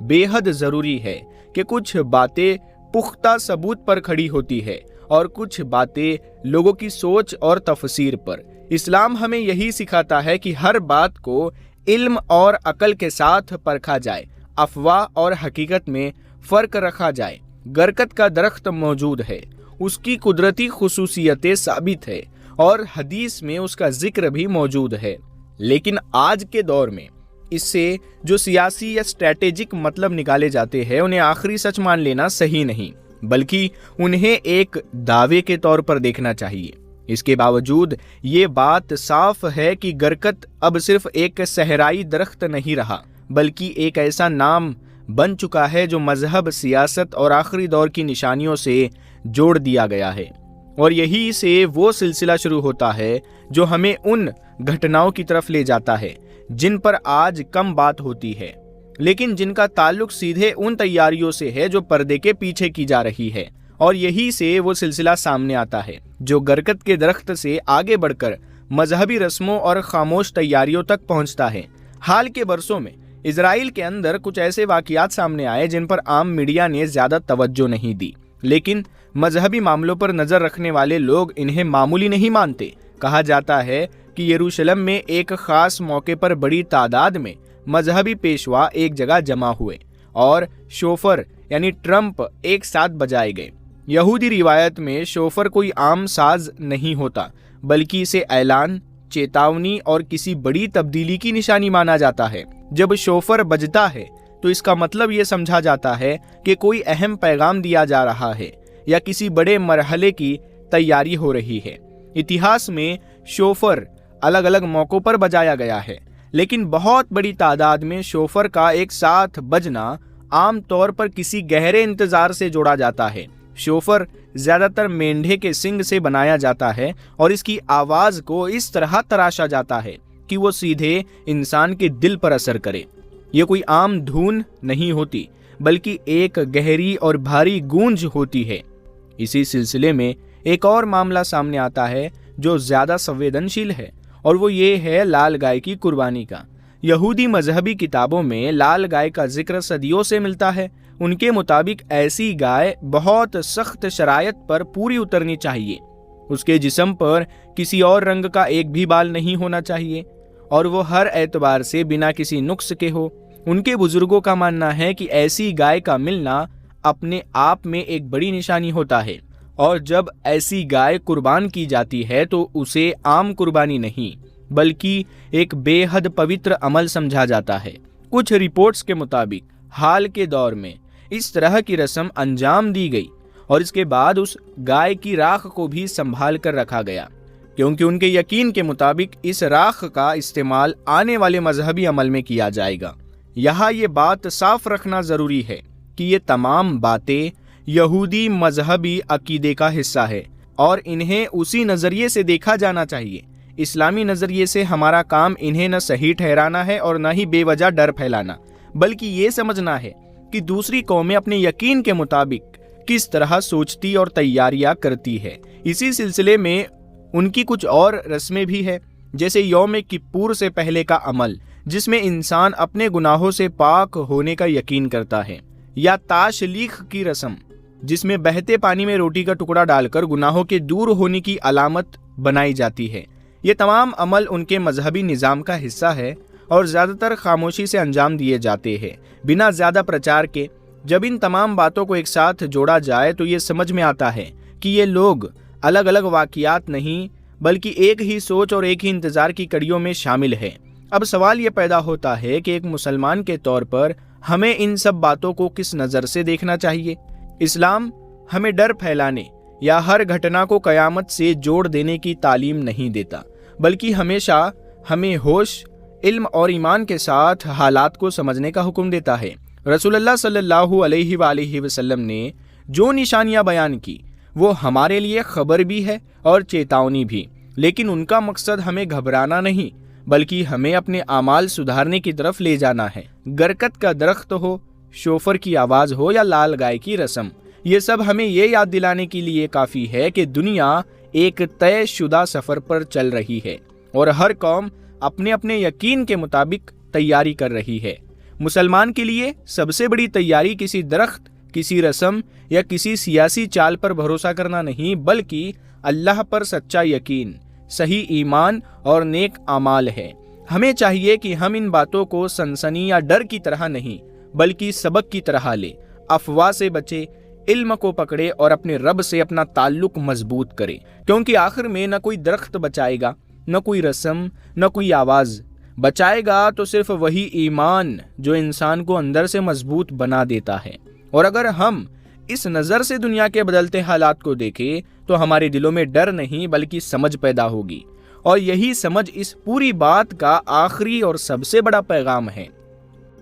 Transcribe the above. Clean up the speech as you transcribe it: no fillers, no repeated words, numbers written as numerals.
بے حد ضروری ہے کہ کچھ باتیں پختہ ثبوت پر کھڑی ہوتی ہے اور کچھ باتیں لوگوں کی سوچ اور تفسیر پر۔ اسلام ہمیں یہی سکھاتا ہے کہ ہر بات کو علم اور عقل کے ساتھ پرکھا جائے، افواہ اور حقیقت میں فرق رکھا جائے۔ گرکت کا درخت موجود ہے، اس کی قدرتی خصوصیتیں ثابت ہے اور حدیث میں اس کا ذکر بھی موجود ہے، لیکن آج کے دور میں اس سے جو سیاسی یا اسٹریٹجک مطلب نکالے جاتے ہیں انہیں آخری سچ مان لینا صحیح نہیں، بلکہ انہیں ایک دعوے کے طور پر دیکھنا چاہیے۔ اس کے باوجود یہ بات صاف ہے کہ گرکت اب صرف ایک صحرائی درخت نہیں رہا، بلکہ ایک ایسا نام بن چکا ہے جو مذہب، سیاست اور آخری دور کی نشانیوں سے جوڑ دیا گیا ہے، اور یہی سے وہ سلسلہ شروع ہوتا ہے جو ہمیں ان گھٹناؤں کی طرف لے جاتا ہے جن پر آج کم بات ہوتی ہے، لیکن جن کا تعلق سیدھے ان تیاریوں سے ہے جو پردے کے پیچھے کی جا رہی ہے، اور یہی سے وہ سلسلہ سامنے آتا ہے جو گرکت کے درخت سے آگے بڑھ کر مذہبی رسموں اور خاموش تیاریوں تک پہنچتا ہے۔ حال کے برسوں میں اسرائیل کے اندر کچھ ایسے واقعات سامنے آئے جن پر عام میڈیا نے زیادہ توجہ نہیں دی، لیکن مذہبی معاملوں پر نظر رکھنے والے لوگ انہیں معمولی نہیں مانتے۔ کہا جاتا ہے کہ یروشلم میں ایک خاص موقع پر بڑی تعداد میں مذہبی پیشوا ایک جگہ جمع ہوئے اور شوفر یعنی ٹرمپ ایک ساتھ بجائے گئے۔ یہودی روایت میں شوفر کوئی عام ساز نہیں ہوتا، بلکہ اسے اعلان، چیتاونی اور کسی بڑی تبدیلی کی نشانی مانا جاتا ہے۔ جب شوفر بجتا ہے تو اس کا مطلب یہ سمجھا جاتا ہے کہ کوئی اہم پیغام دیا جا رہا ہے یا کسی بڑے مرحلے کی تیاری ہو رہی ہے۔ اتہاس میں شوفر الگ الگ موقعوں پر بجایا گیا ہے، لیکن بہت بڑی تعداد میں شوفر کا ایک ساتھ بجنا عام طور پر کسی گہرے انتظار سے جوڑا جاتا ہے۔ شوفر زیادہ تر مینڈھے کے سنگ سے بنایا جاتا ہے اور اس کی آواز کو اس طرح تراشا جاتا ہے کہ وہ سیدھے انسان کے دل پر اثر کرے۔ یہ کوئی عام دھن نہیں ہوتی، بلکہ ایک گہری اور بھاری گونج ہوتی ہے۔ اسی سلسلے میں ایک اور معاملہ سامنے آتا ہے جو زیادہ سنویدنشیل ہے، اور وہ یہ ہے لال گائے کی قربانی کا۔ یہودی مذہبی کتابوں میں لال گائے کا ذکر صدیوں سے ملتا ہے۔ ان کے مطابق ایسی گائے بہت سخت شرائط پر پوری اترنی چاہیے، اس کے جسم پر کسی اور رنگ کا ایک بھی بال نہیں ہونا چاہیے، اور وہ ہر اعتبار سے بنا کسی نقص کے ہو۔ ان کے بزرگوں کا ماننا ہے کہ ایسی گائے کا ملنا اپنے آپ میں ایک بڑی نشانی ہوتا ہے، اور جب ایسی گائے قربان کی جاتی ہے تو اسے عام قربانی نہیں بلکہ ایک بے حد پوتر عمل سمجھا جاتا ہے۔ کچھ رپورٹس کے مطابق حال کے دور میں اس طرح کی رسم انجام دی گئی، اور اس کے بعد اس گائے کی راکھ کو بھی سنبھال کر رکھا گیا، کیونکہ ان کے یقین کے مطابق اس راکھ کا استعمال آنے والے مذہبی عمل میں کیا جائے گا۔ یہاں یہ بات صاف رکھنا ضروری ہے کہ یہ تمام باتیں یہودی مذہبی عقیدے کا حصہ ہے، اور انہیں اسی نظریے سے دیکھا جانا چاہیے۔ اسلامی نظریے سے ہمارا کام انہیں نہ صحیح ٹھہرانا ہے اور نہ ہی بے وجہ ڈر پھیلانا، بلکہ یہ سمجھنا ہے کہ دوسری قومیں اپنے یقین کے مطابق کس طرح سوچتی اور تیاریاں کرتی ہے۔ اسی سلسلے میں ان کی کچھ اور رسمیں بھی ہیں، جیسے یوم کپور سے پہلے کا عمل جس میں انسان اپنے گناہوں سے پاک ہونے کا یقین کرتا ہے، یا تاشلیخ کی رسم جس میں بہتے پانی میں روٹی کا ٹکڑا ڈال کر گناہوں کے دور ہونے کی علامت بنائی جاتی ہے۔ یہ تمام عمل ان کے مذہبی نظام کا حصہ ہے اور زیادہ تر خاموشی سے انجام دیے جاتے ہیں، بنا زیادہ پرچار کے۔ جب ان تمام باتوں کو ایک ساتھ جوڑا جائے تو یہ سمجھ میں آتا ہے کہ یہ لوگ الگ الگ واقعات نہیں بلکہ ایک ہی سوچ اور ایک ہی انتظار کی کڑیوں میں شامل ہے۔ اب سوال یہ پیدا ہوتا ہے کہ ایک مسلمان کے طور پر ہمیں ان سب باتوں کو کس نظر سے دیکھنا چاہیے؟ اسلام ہمیں ڈر پھیلانے یا ہر گھٹنا کو قیامت سے جوڑ دینے کی تعلیم نہیں دیتا، بلکہ ہمیشہ ہمیں ہوش، علم اور ایمان کے ساتھ حالات کو سمجھنے کا حکم دیتا ہے۔ رسول اللہ صلی اللہ علیہ وآلہ وسلم نے جو نشانیاں بیان کی وہ ہمارے لیے خبر بھی ہے اور چیتاونی بھی، لیکن ان کا مقصد ہمیں گھبرانا نہیں بلکہ ہمیں اپنے اعمال سدھارنے کی طرف لے جانا ہے۔ گرکت کا درخت ہو، شوفر کی آواز ہو یا لال گائے کی رسم، یہ سب ہمیں یہ یاد دلانے کے لیے کافی ہے کہ دنیا ایک طے شدہ سفر پر چل رہی ہے اور ہر قوم اپنے اپنے یقین کے مطابق تیاری کر رہی ہے۔ مسلمان کے لیے سب سے بڑی تیاری کسی درخت، کسی رسم یا کسی سیاسی چال پر بھروسہ کرنا نہیں، بلکہ اللہ پر سچا یقین، صحیح ایمان اور نیک اعمال ہے۔ ہمیں چاہیے کہ ہم ان باتوں کو سنسنی یا ڈر کی طرح نہیں بلکہ سبق کی طرح لے، افواہ سے بچے، علم کو پکڑے اور اپنے رب سے اپنا تعلق مضبوط کرے، کیونکہ آخر میں نہ کوئی درخت بچائے گا، نہ کوئی رسم، نہ کوئی آواز بچائے گا، تو صرف وہی ایمان جو انسان کو اندر سے مضبوط بنا دیتا ہے۔ اور اگر ہم اس نظر سے دنیا کے بدلتے حالات کو دیکھیں تو ہمارے دلوں میں ڈر نہیں بلکہ سمجھ پیدا ہوگی، اور یہی سمجھ اس پوری بات کا آخری اور سب سے بڑا پیغام ہے۔